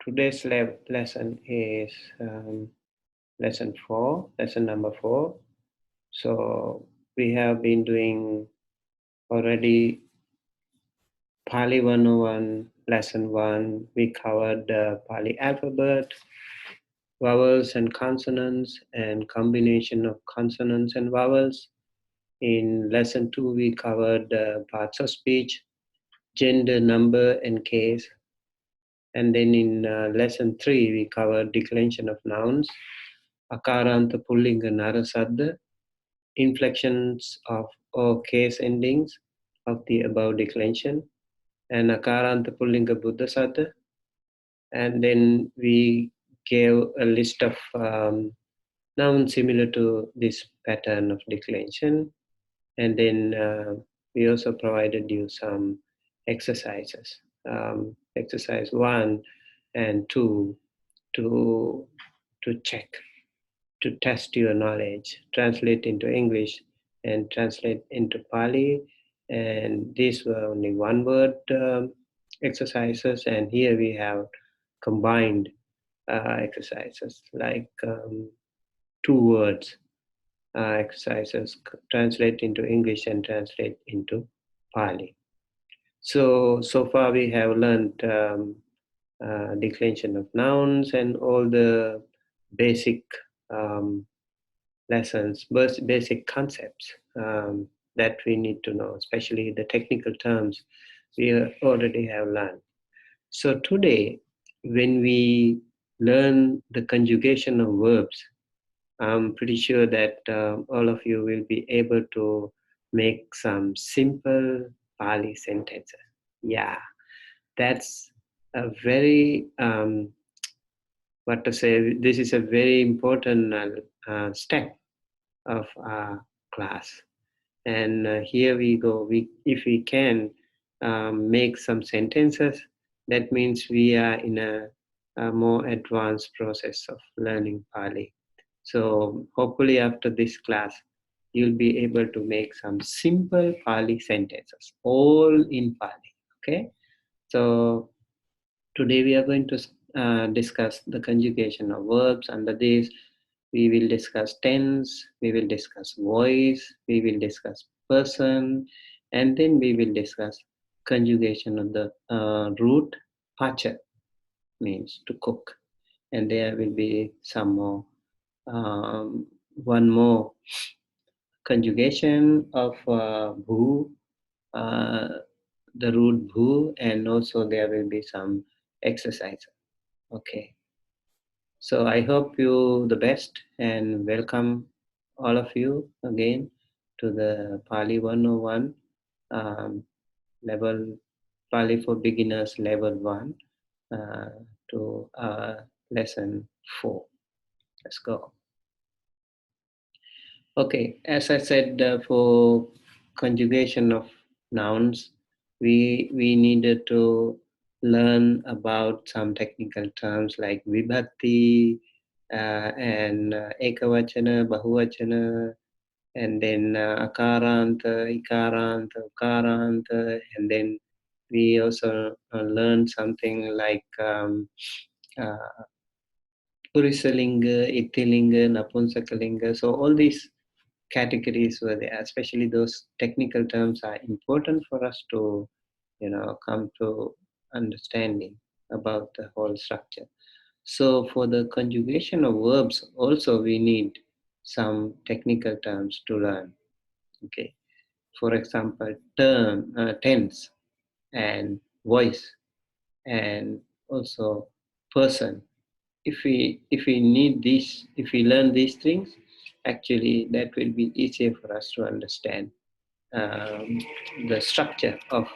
Today's lesson is lesson number 4. So we have been doing already Pali 101, lesson 1. We covered the Pali alphabet, vowels and consonants, and combination of consonants and vowels. In lesson 2, we covered parts of speech, gender, number, and case. And then in lesson 3, we covered declension of nouns, akaranta pullinga narasadda, inflections of or case endings of the above declension, and akaranta pullinga buddhasadda. And then we gave a list of nouns similar to this pattern of declension. And then we also provided you some exercises. Exercise 1 and 2 to check, to test your knowledge, translate into English and translate into Pali. And these were only one word exercises, and here we have combined exercises like 2 words exercises, translate into English and translate into Pali. So far we have learned declension of nouns and all the basic lessons, basic concepts that we need to know, especially the technical terms we already have learned. So today, when we learn the conjugation of verbs, I'm pretty sure that all of you will be able to make some simple Pali sentences. Yeah, that's a very, this is a very important step of our class. And here we go. If we can make some sentences, that means we are in a more advanced process of learning Pali. So hopefully after this class, you'll be able to make some simple Pali sentences, all in Pali. Okay. So today we are going to discuss the conjugation of verbs. Under this, we will discuss tense, we will discuss voice, we will discuss person, and then we will discuss conjugation of the root pacha, means to cook. And there will be some more, one more conjugation of bhu, the root bhu, and also there will be some exercise. Okay. So I hope you the best and welcome all of you again to the Pali 101 level, Pali for beginners level 1 to lesson 4. Let's go. Okay, as I said, for conjugation of nouns, we needed to learn about some technical terms like vibhakti and ekavachana, bahuvachana, and then akaranta, ikaranta, ukaranta, and then we also learned something like purisalinga, itilinga, napunsakalinga. So all these categories were there, especially those technical terms are important for us to, come to understanding about the whole structure. So for the conjugation of verbs, also we need some technical terms to learn. Okay, for example, tense and voice, and also person. If we need these, if we learn these things, actually that will be easier for us to understand the structure of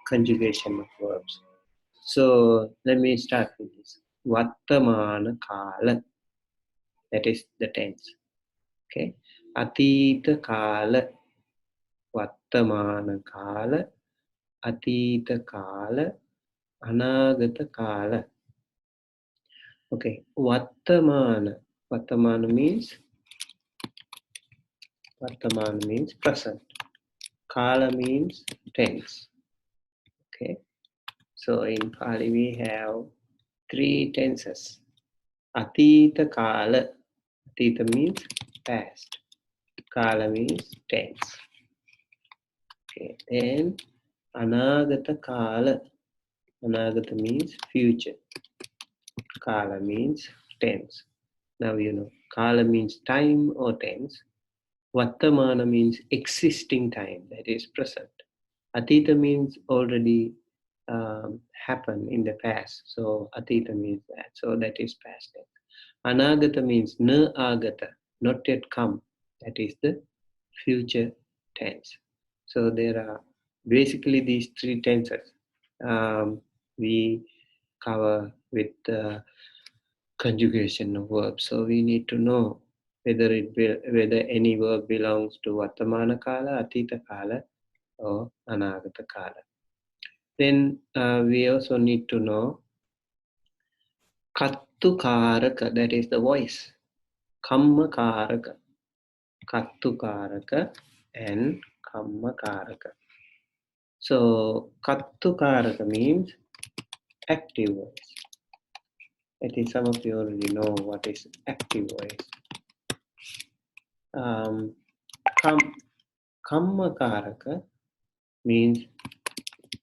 conjugation of verbs. So let me start with this. Vattamana kala, that is the tense. Okay. Atita kala, vattamana kala, atita kala, anagata kala. Okay. Vattamana. Vattamana means present. Kala means tense. Okay. So in Pali we have three tenses. Atita kala. Atita means past. Kala means tense. Okay. Then anagata kala. Anagata means future. Kala means tense. Now you know. Kala means time or tense. Vartamana means existing time, that is present. Atita means already happened in the past. So Atita means that. So that is past tense. Anagata means na agata, not yet come. That is the future tense. So there are basically these three tenses we cover with conjugation of verbs. So we need to know whether any verb belongs to Vartamana Kala, Atita Kala, or Anagata Kala. Then we also need to know Kattu Karaka, that is the voice. Kamma Karaka. Kattu Karaka and Kamma Karaka. So Kattu Karaka means active voice. I think some of you already know what is active voice. Kamma Karaka means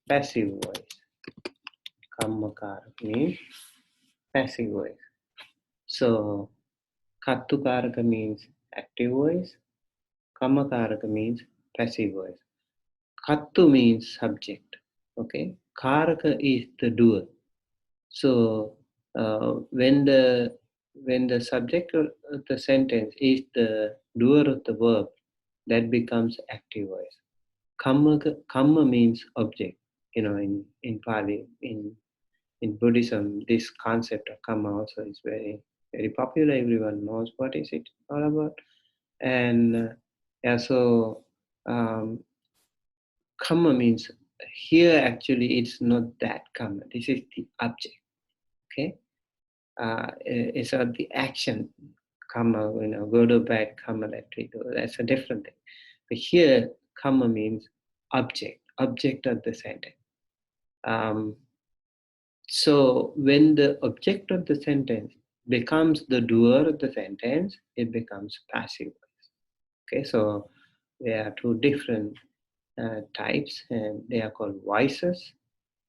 passive voice. Kamma Karaka means passive voice. So Kattu Karaka means active voice. Kamma Karaka means passive voice. Kattu means subject. Okay. Karaka is the doer. So when the subject of the sentence is the doer of the verb, that becomes active voice. Kamma means object. You know, in Pali, in Buddhism, this concept of kamma also is very, very popular. Everyone knows what is it all about. And yeah, so kamma means here actually it's not that kamma. This is the object. Okay, it's the action kamma. You know, good or bad kamma that we do. That's a different thing. But here kamma means object of the sentence. So when the object of the sentence becomes the doer of the sentence, it becomes passive voice. Okay, so there are two different types, and they are called voices.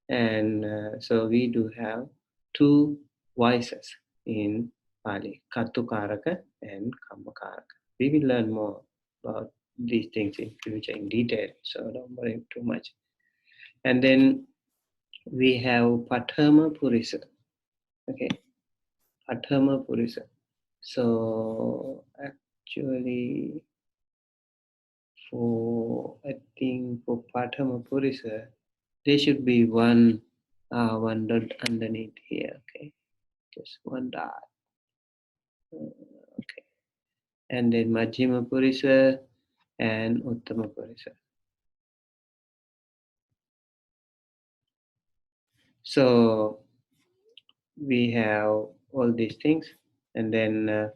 And so we do have two voices in Pali, Kattukaraka and Kammakaraka. We will learn more about these things in future in detail, so don't worry too much. And then we have Pathama Purisa. Okay, Pathama Purisa. So actually, I think for Pathama Purisa, there should be one dot underneath here. Okay, just one dot. Okay, and then Majjhima Purisa and Uttama Purisa. So we have all these things, and then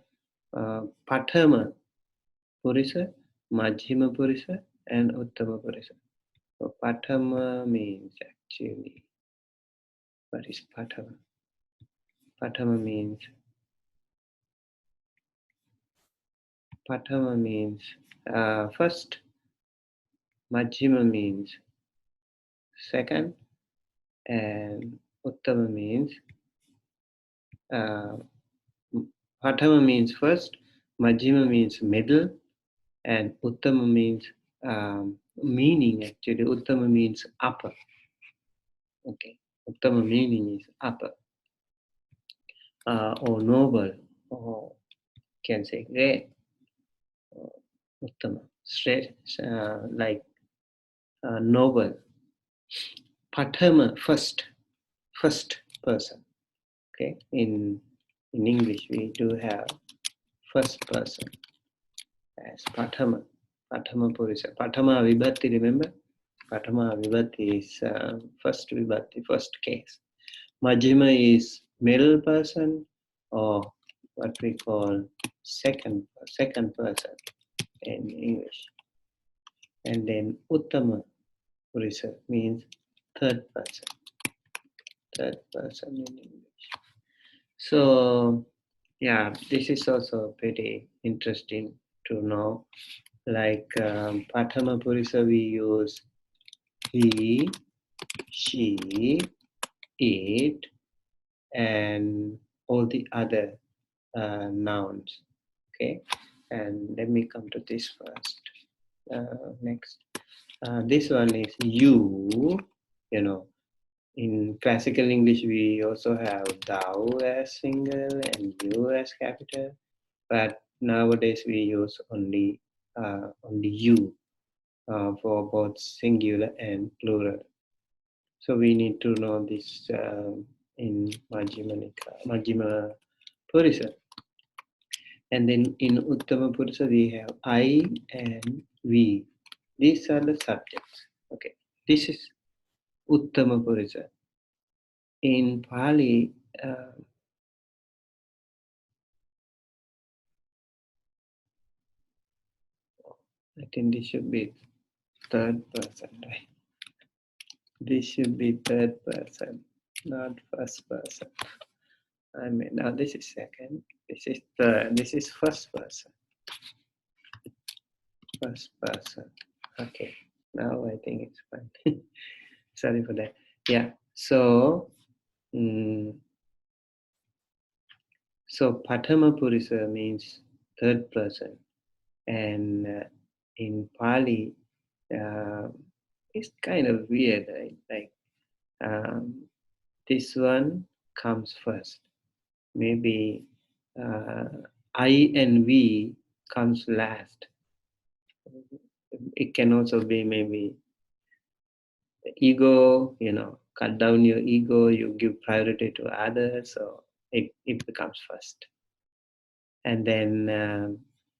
Pathama Purisa, Majjhima Purisa, and Uttama Purisa. So Pathama means actually, what is Pathama? Pathama means first, Majjhima means second, and Uttama means Pathama means first, Majjhima means middle, and Uttama means meaning actually. Uttama means upper. Okay, Uttama meaning is upper, or noble, or can say great, Uttama, straight, like noble. Pathama, first person. Okay, in English we do have first person as Pathama Purisa. Pathama Vibhatti, remember? Pathama Vibhatti is first Vibhatti, first case. Majjhima is middle person, or what we call second person in English. And then Uttama Purisa means third person in English. So, yeah, this is also pretty interesting to know. Like Prathama Purusha, we use he, she, it, and all the other nouns. Okay, and let me come to this first. Next, this one is you. You know, in classical English, we also have thou as single and you as capital, but nowadays we use only you for both singular and plural. So we need to know this in Majjhima Purusha. And then in Uttama Purusha, we have I and we. These are the subjects. Okay, this is Uttama Purusha. In Pali, I think this should be third person, right? This should be third person, not first person. I mean, now this is second. This is third. This is first person. First person. Okay. Now I think it's fine. Sorry for that. Yeah. So, so Pathama Purusha means third person, and in Pali, uh, it's kind of weird, right? Like this one comes first. Maybe I and we comes last. It can also be maybe the ego, cut down your ego, you give priority to others, so it becomes first. And then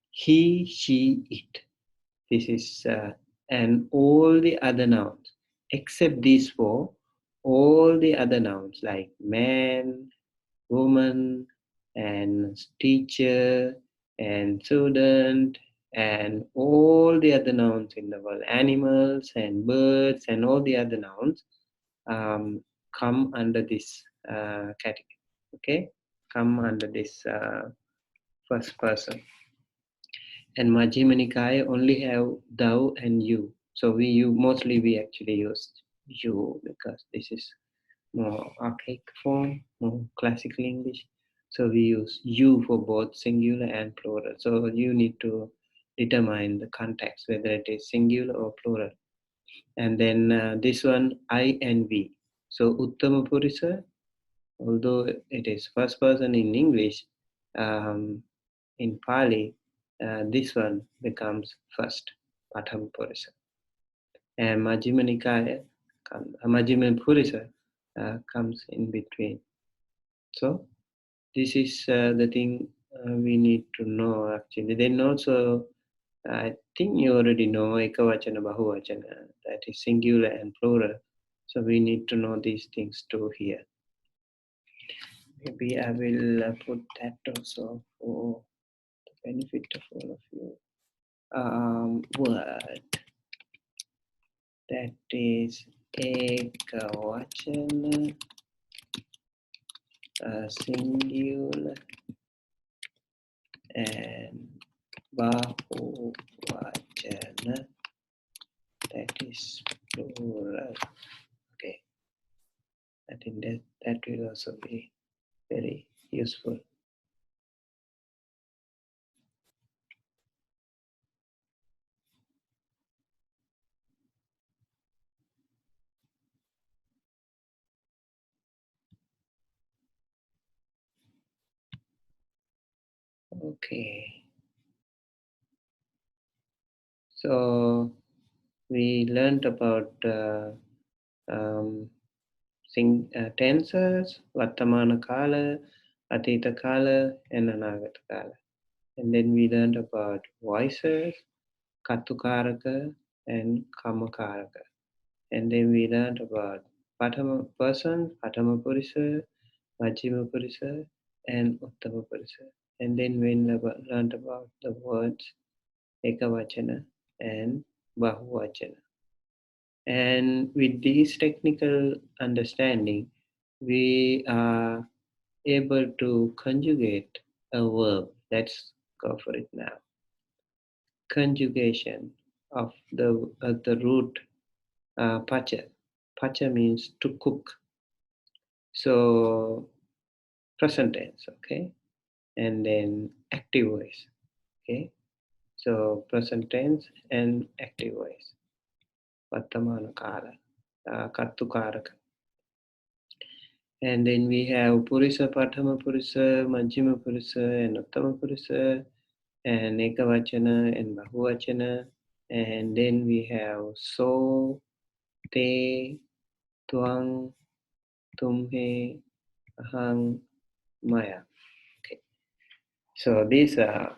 he, she, it. This is, and all the other nouns, except these four, all the other nouns like man, woman, and teacher, and student, and all the other nouns in the world, animals and birds, and all the other nouns come under this category. Okay, come under this first person. And Majjhima Nikaya only have thou and you. So we actually use you because this is more archaic form, more classical English. So we use you for both singular and plural. So you need to determine the context, whether it is singular or plural. And then this one, I and we. So Uttama Purusha, although it is first person in English, in Pali, this one becomes first, Patham Purusha. And Majjhima Nikaya, Majjhima Purusha comes in between. So this is the thing we need to know actually. Then also, I think you already know Ekavachana, Bahuvachana, that is singular and plural. So we need to know these things too here. Maybe I will put that also for the benefit of all of you. Word that is Ekavachana, singular, and Bahuvachana, that is plural. Okay, I think that will also be very useful. Okay, so we learned about um, tenses, Vartamana Kala, Atita Kala, and Anagata Kala. And then we learned about voices, Katukaraka, and Kamakaraka. And then we learned about Patama person, Patama Purusha, Majjhima Purusha, and Uttama Purusha. And then we learned about the words Ekavachana and Bahuvachana. And with this technical understanding, we are able to conjugate a verb. Let's go for it now. Conjugation of the root pacha. Pacha means to cook. So present tense, okay, and then active voice, okay. So present tense and active voice. Vartamana kala, kartu karaka. And then we have Purisa, Prathama Purisa, Majjhima Purisa, and Uttama Purisa, and Ekavachana and Bahuvachana. And then we have So, Te, Tuang, Tumhe, Ahang, Maya. Okay. So these are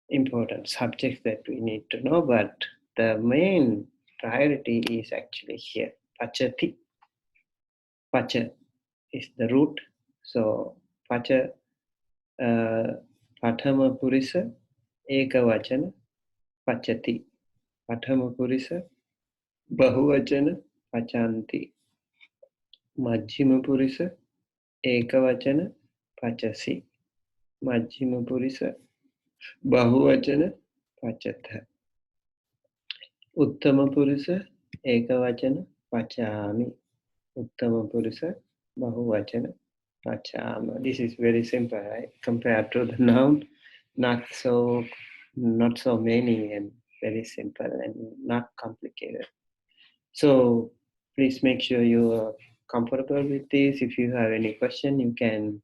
important subjects that we need to know, but the main priority is actually here. Pachati. Pacha is the root. So Pacha, Pathama Purisa, Ekavachana, Pachati. Pathama Purisa, Bahuvachana, Pachanti. Majjhima Purisa, Ekavachana, Pachasi. Majjhima Purisa, Bahuvachana, Pachatha. Uttama Purisa, Ekavachana, Pachami. Uttama Purisa, Bahuvachana, Pachama. This is very simple, right? Compared to the noun, not so many and very simple and not complicated. So please make sure you are comfortable with this. If you have any question, you can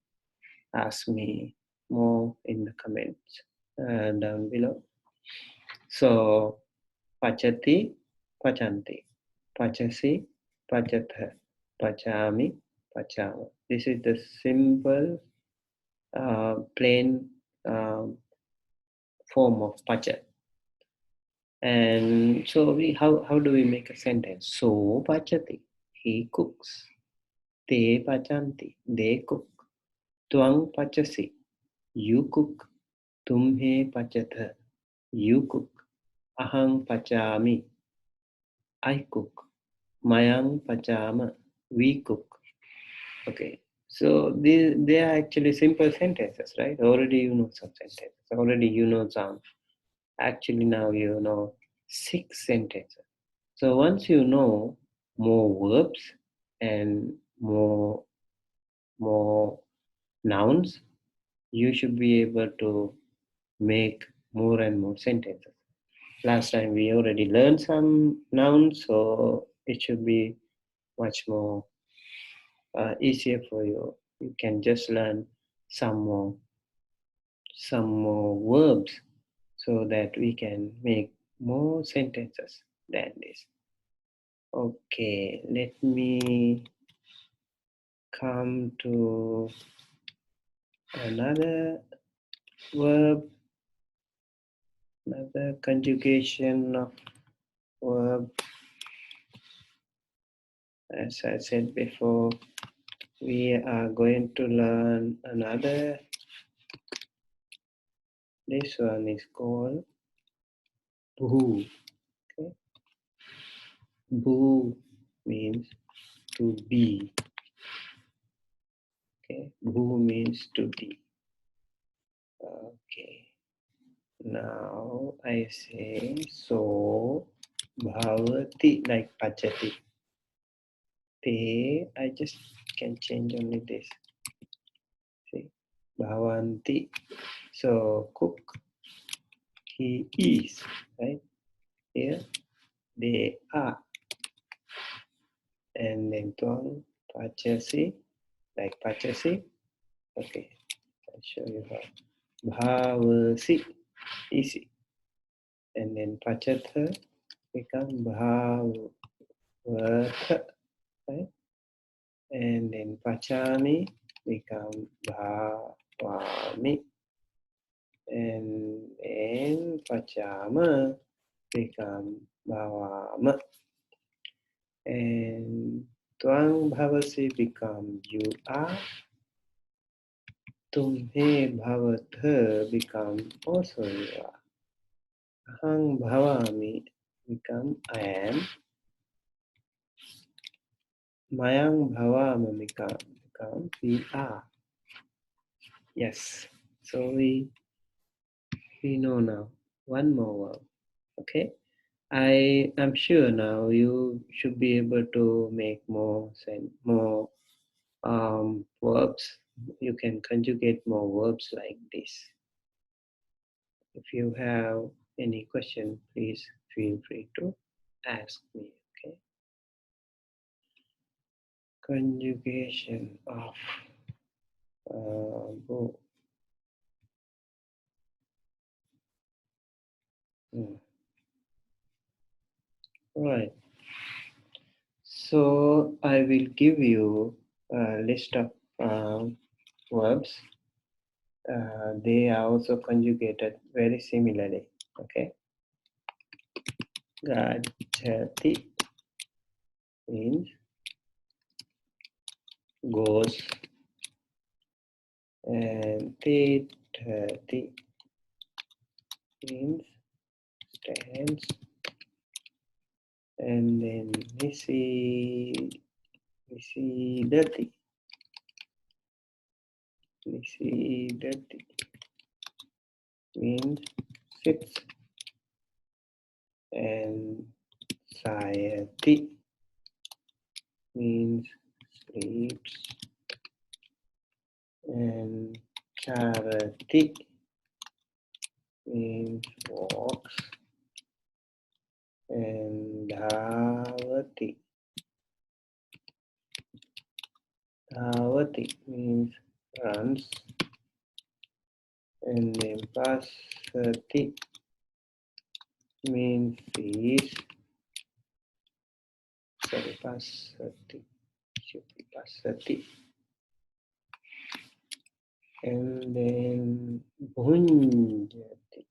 ask me more in the comments down below. So Pachati, Pachanti, Pachasi, Pachatha, Pachami, Pachama. This is the simple, plain form of Pacha. And so how do we make a sentence? So Pachati, he cooks. Te Pachanti, they cook. Tuang Pachasi, you cook. Tumhe Pachatha, you cook. Ahang Pachami, I cook. Mayang Pachama, we cook. Okay, so they are actually simple sentences, right? Already you know some sentences. Already you know some. Actually now you know 6 sentences. So once you know more verbs and more nouns, you should be able to make more and more sentences. Last time we already learned some nouns, so it should be much more easier for you. You can just learn some more verbs so that we can make more sentences than this. Okay, let me come to another verb, another conjugation of verb. As I said before, we are going to learn another. This one is called bhu. Okay? Bhu means to be. Okay, bhu means to be. Okay. Now I say so bhavati, like pachati. Te, I just can change only this. See, bhavanti. So cook, he is, right? Here they are. And then tuang pachasi, like pachasi. Okay, I'll show you how. Bhavasi, easy. And then pachatha become bhavatha, right? And then pachami become bhavami. And then pachama become bhavama. And twang bhavasi become you are. Tumhe bhavatha become also you are. Ahang bhavami become I am. Mayang bhavama become we are. Yes. So we know now one more verb. Okay. I am sure now you should be able to make more verbs. You can conjugate more verbs like this. If you have any question, please feel free to ask me. Okay. Conjugation of verb. Right. So I will give you a list of verbs. They are also conjugated very similarly. Okay. Gachati means goes, and tithati means stands, and then nisidati means sits, and sayati means sleeps, and charati means walks, and dhavati means runs, and then pasati means sees. Sorry, pasati should be pasati, and then bhunjati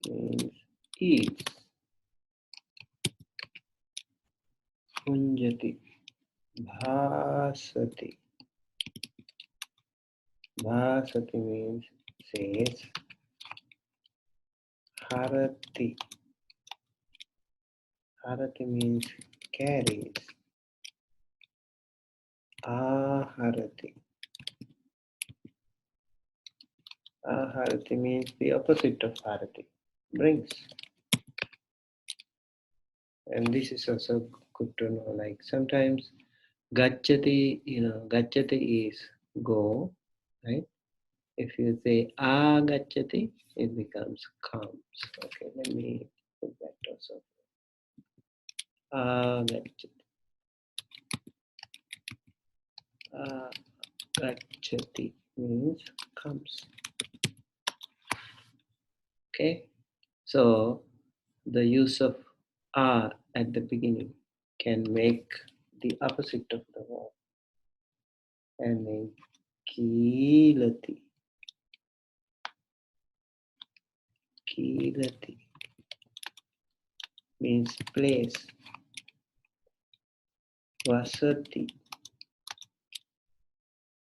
means eats. Bhunjati, bhasati means says. Harati means carries. Aharati means the opposite of harati, brings. And this is also good to know. Like sometimes gachati, gachati is go, right? If you say agachati, it becomes comes. Okay, let me put that also. Agachati. Agachati means comes. Okay, so the use of "a" at the beginning can make the opposite of the verb. And then kilati means place. Vasati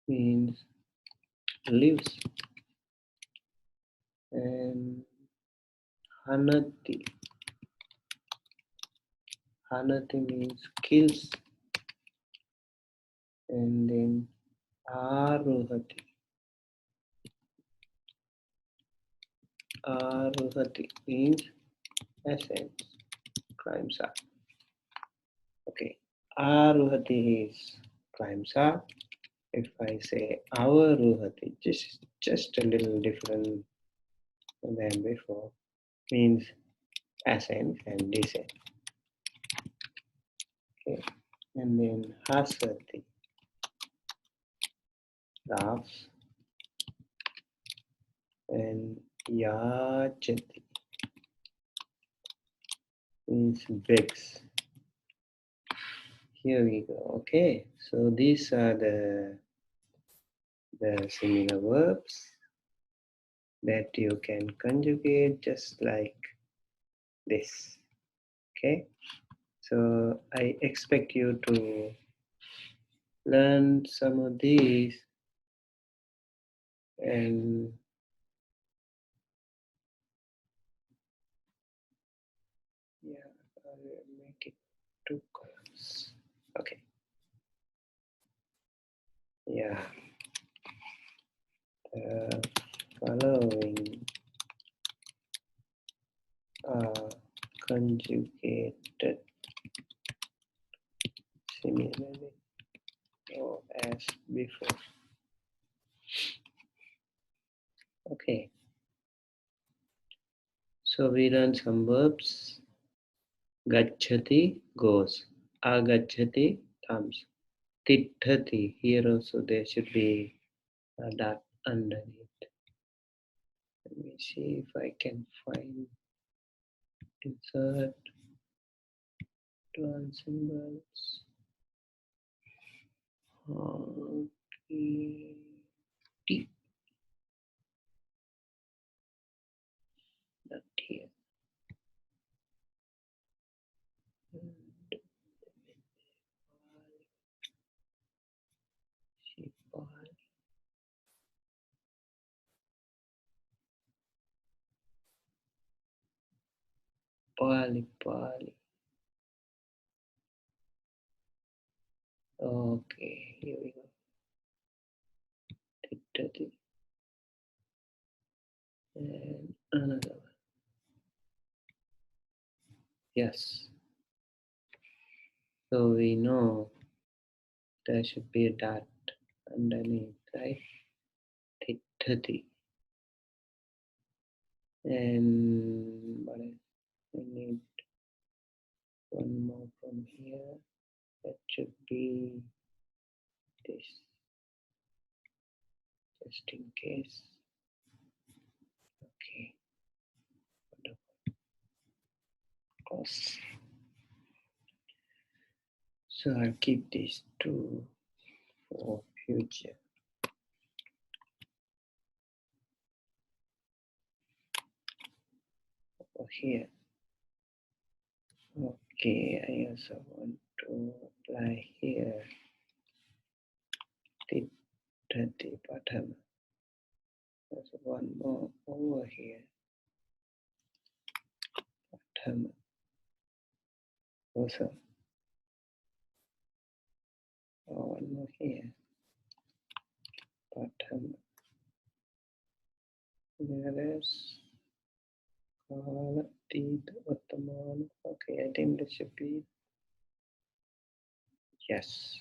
means lives. And hanati means kills. And then aruhati means ascends, climbs up. Okay, aruhati is climbs up. If I say avaruhati, just a little different than before, means ascend and descend. Okay, and then hasati, laughs, and yachati means begs. Here we go. Okay, so these are the similar verbs that you can conjugate just like this. Okay, so I expect you to learn some of these, and yeah, I will make it 2 columns. Okay, Yeah. The following are conjugated similarly or as before. Okay. So we learn some verbs. Gacchati, goes. Agacchati, comes. Tithati, here also there should be a dot underneath. Let me see if I can find insert one symbols. Okay. T, not here. Pali, Pali. Okay, here we go. Tithati. And another one. Yes. So we know there should be a dot underneath, right? Tithati. And what else? I need one more from here. That should be this, just in case. Okay. Close. So I'll keep these two for future. Over here. Okay, I also want to apply here. Tithati Pathama. There's one more over here. Pathama. Also. One more here. Pathama. There is Kala Tita Uttamana. Okay, I think this should be yes.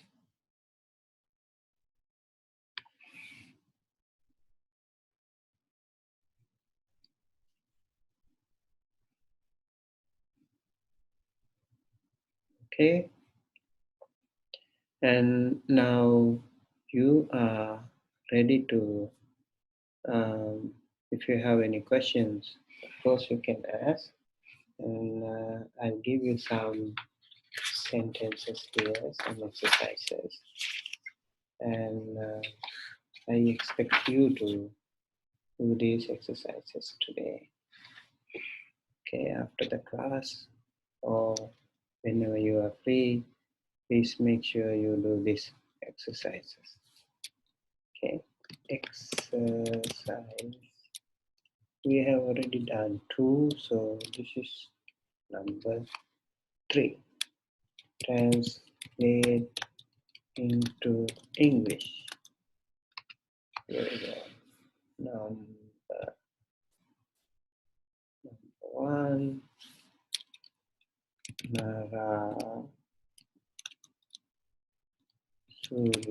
Okay, and now you are ready to, if you have any questions, of course you can ask, and I'll give you some sentences here, some exercises, and I expect you to do these exercises today. Okay, after the class or whenever you are free, please make sure you do these exercises. Okay, exercise. We have already done 2, so this is number 3. Translate into English. Here we go. Number 1. Nara Surya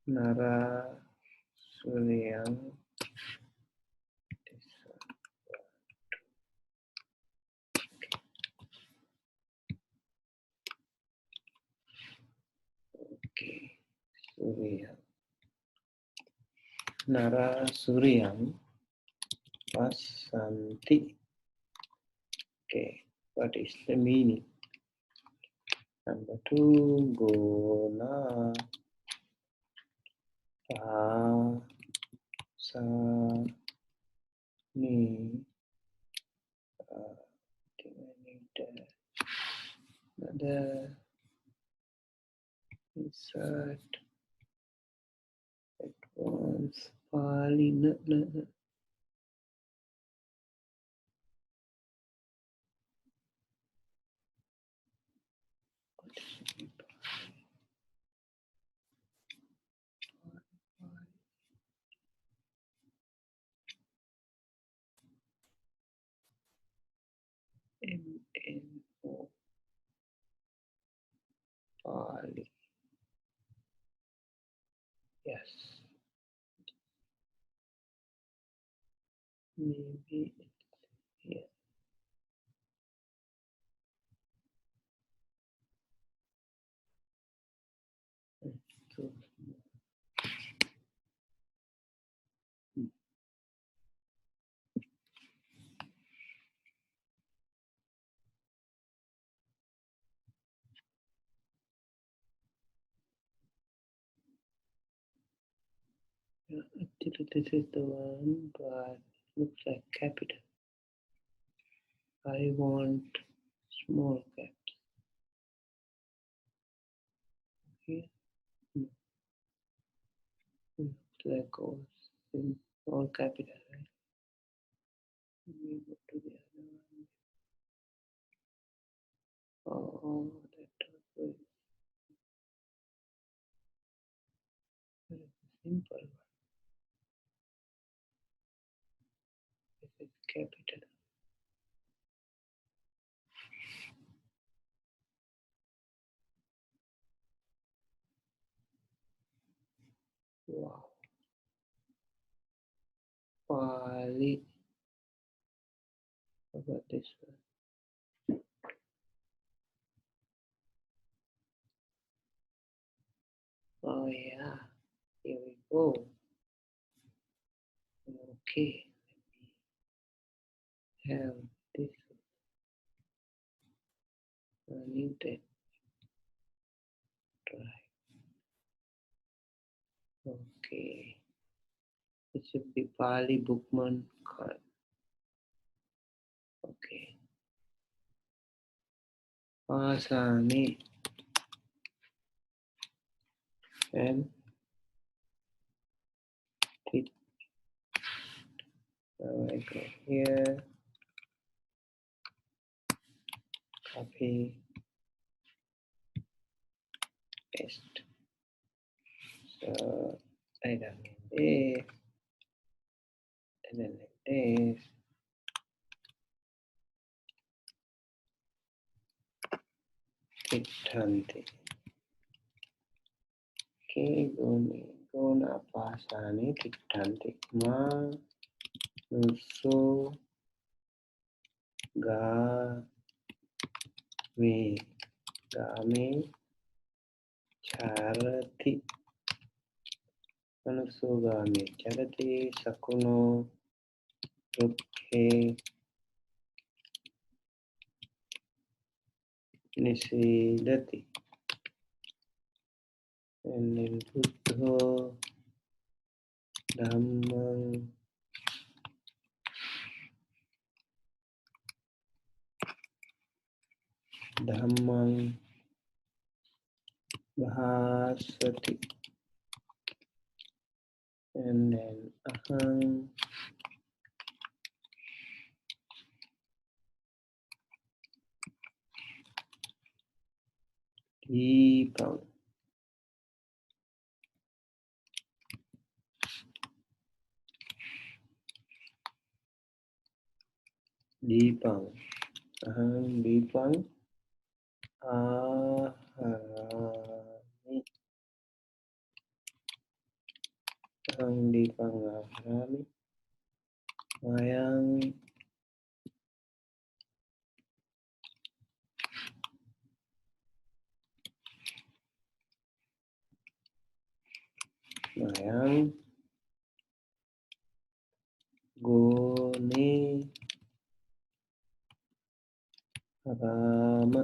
Nara Surya. Okay, Surya. Nara Suryam Vasanti. Okay, what is the meaning? Number 2, Gona Pa Sa Ni Another insert advanced Pali. MNO Pali. Yes. Maybe it's here. So, yeah, actually, this is the one, but looks like capital. I want small caps here. Looks like all capital, right? We go to the other one. Oh, that was very simple one. This is capital. Wow. Pali. How about this one? Oh yeah. Here we go. Okay. Have this muted. Right. Okay. It should be Pali Bookman Khan. Okay. Asani. And it. Now I go here. Copy. Paste. So I don't need this. And then like this. Titanti. Okay, guna pasani titanti. Ma nusu ga me game charati. Manusugami charati sakuno rukhe nisidati. And then buddho dhammang bhasati. And then aham deepam. Deepam. Aham deepam aharami. Aham deepam aharami. Mayang mayang gone rama.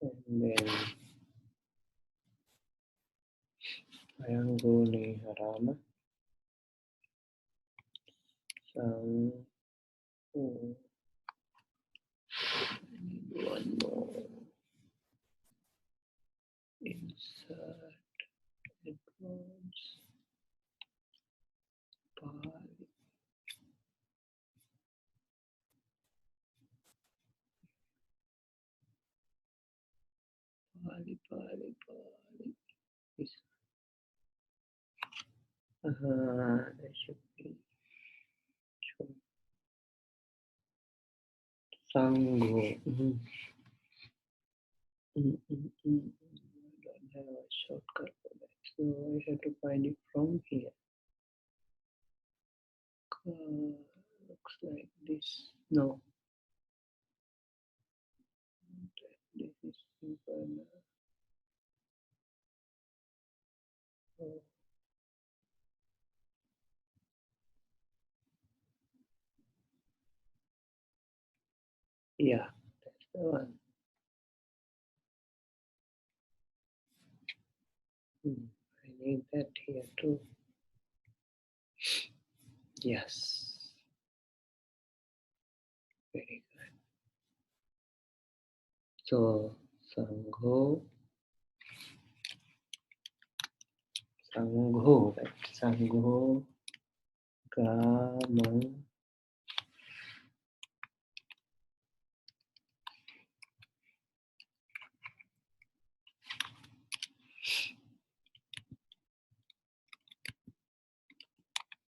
And then mayang gone rama. Sang Pali. Yes. There should be Sangho. I don't have a shortcut for that, so I have to find it from here. Looks like this. No. This is simple. Oh. Yeah, that's the one. I need that here too. Yes. Very good. So, Sangho, right? Sangho, Gamang,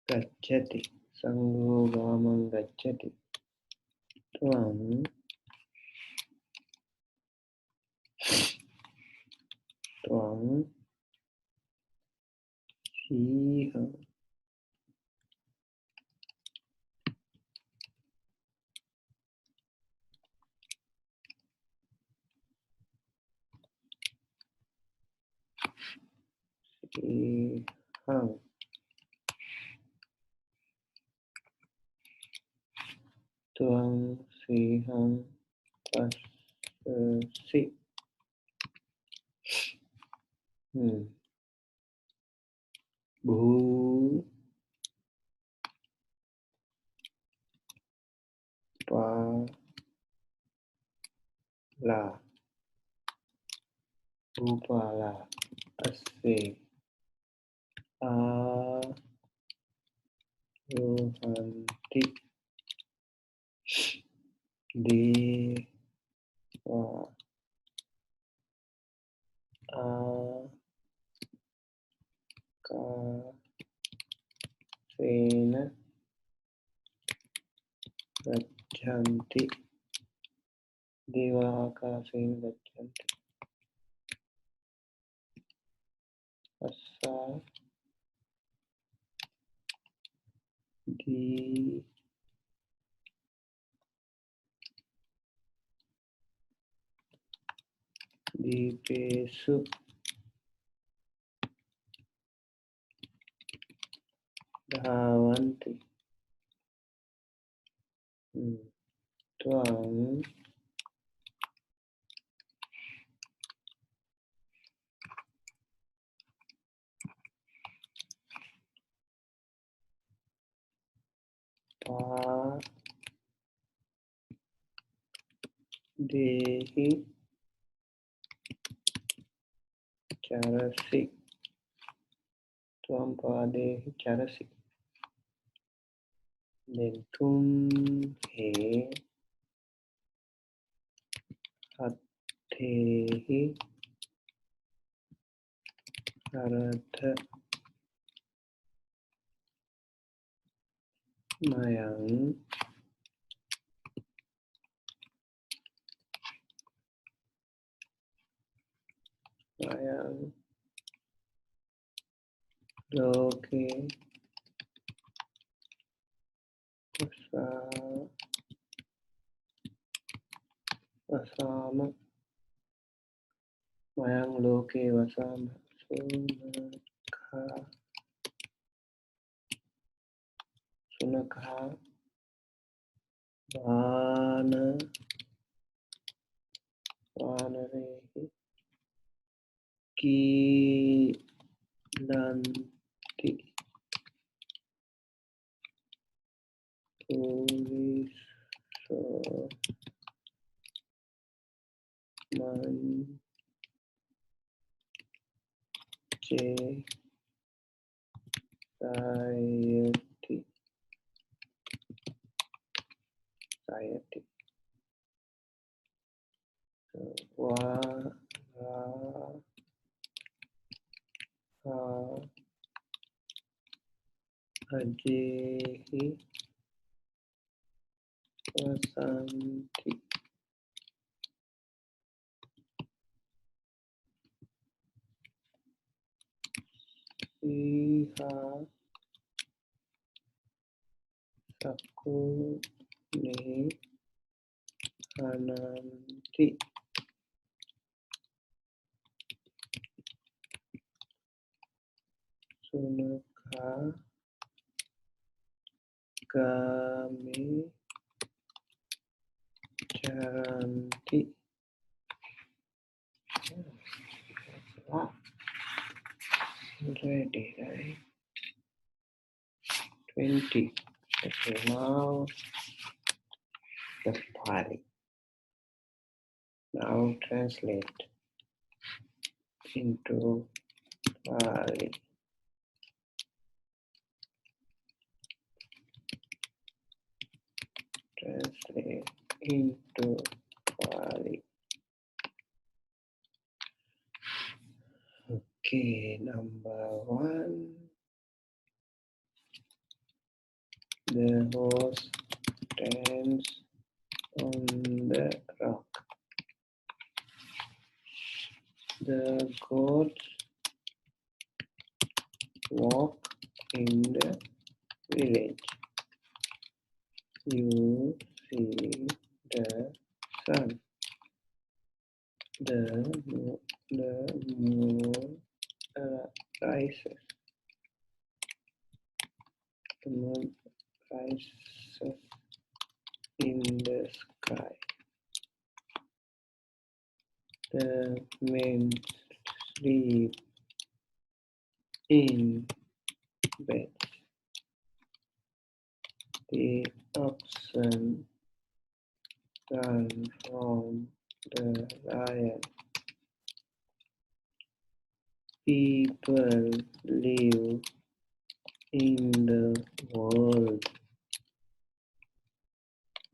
Gacchati. Sangho, Gamang, Gacchati. Tvam, Shiham. Shiham. Tvam, Shiham, Passi. Bhu, Pa, La. Bhupala. Asse. Arohanti. Deva. Akasena. Gachanti. Deva akasena gachanti. Assa. Di. Dipesu. Dhavanti. Tvam. Pa. Dehi. Charasi. Tvam padehi charasi. Then tum he athehi aratha mayang loke vasama mayang loke vasama sunakha vana vanarehi kilanti puriso manje Society. Society. So, Ajehi Vasanti. Iha Sakuni Hananti. Sunaka Kami Charanti. Ah, already, right? 20. Okay, now the Pali. Now translate into Pali. Translate into Pali. Okay, number 1. The horse stands on the rock. The goats walk in the village. You see the sun. The moon rises. The moon rises in the sky. The men sleep in bed. The oxen run from the lion. People live in the world.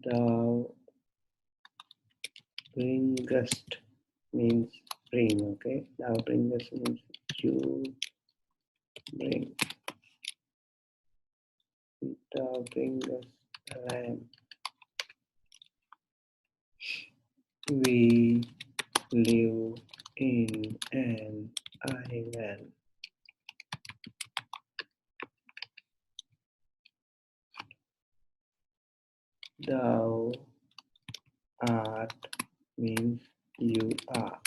Thou bringest means bring, okay? Thou bringest means you bring. Thou bringest a lamb. We live in an island. Thou art means you are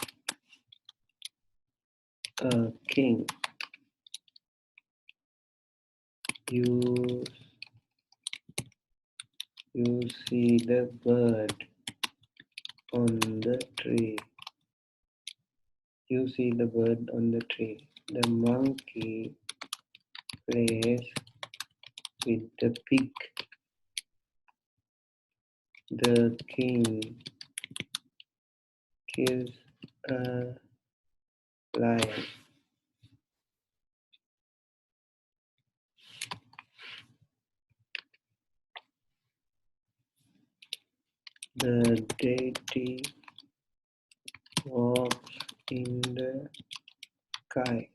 a king. You see the bird on the tree. You see the bird on the tree. The monkey plays with the pig. The king kills a lion. The deity walks in the sky.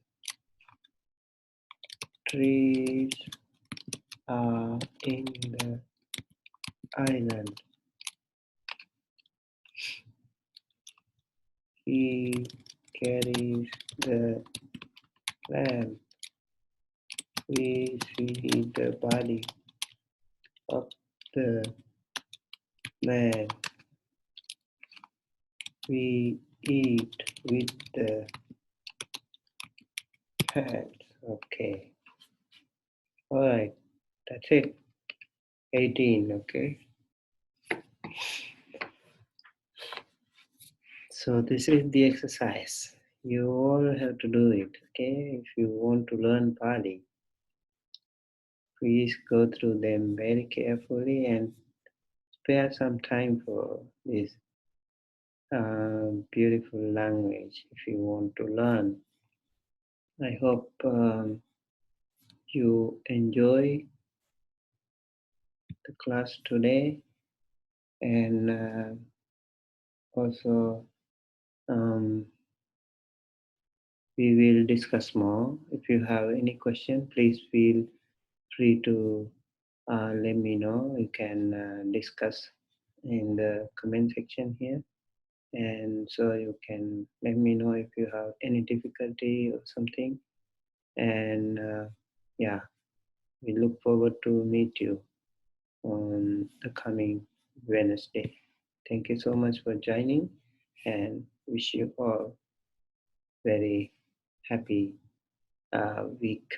Trees are in the island. He carries the lamb. We see the body of the man. We eat with the hands. Okay. All right. That's it. 18. Okay. So this is the exercise. You all have to do it. Okay. If you want to learn Pali, please go through them very carefully and spare some time for this beautiful language if you want to learn. I hope you enjoy the class today, and also um, we will discuss more. If you have any question, please feel free to let me know. You can discuss in the comment section here, and so you can let me know if you have any difficulty or something. And yeah, we look forward to meet you on the coming Wednesday. Thank you so much for joining, and wish you all very happy week.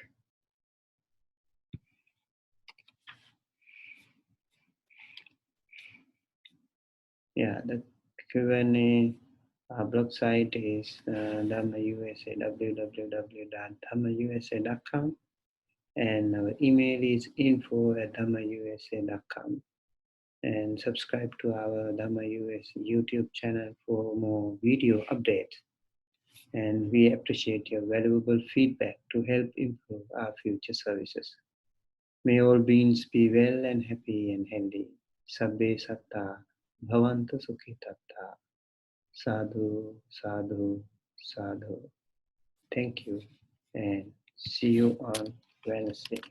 Yeah, the Q&A blog site is Dhamma USA, www.dhammausa.com, and our email is info@dhammausa.com. And subscribe to our Dhamma US YouTube channel for more video updates. And we appreciate your valuable feedback to help improve our future services. May all beings be well and happy and healthy. Sabbe satta bhavantu sukhitatta. Sadhu, sadhu, sadhu. Thank you, and see you on Wednesday.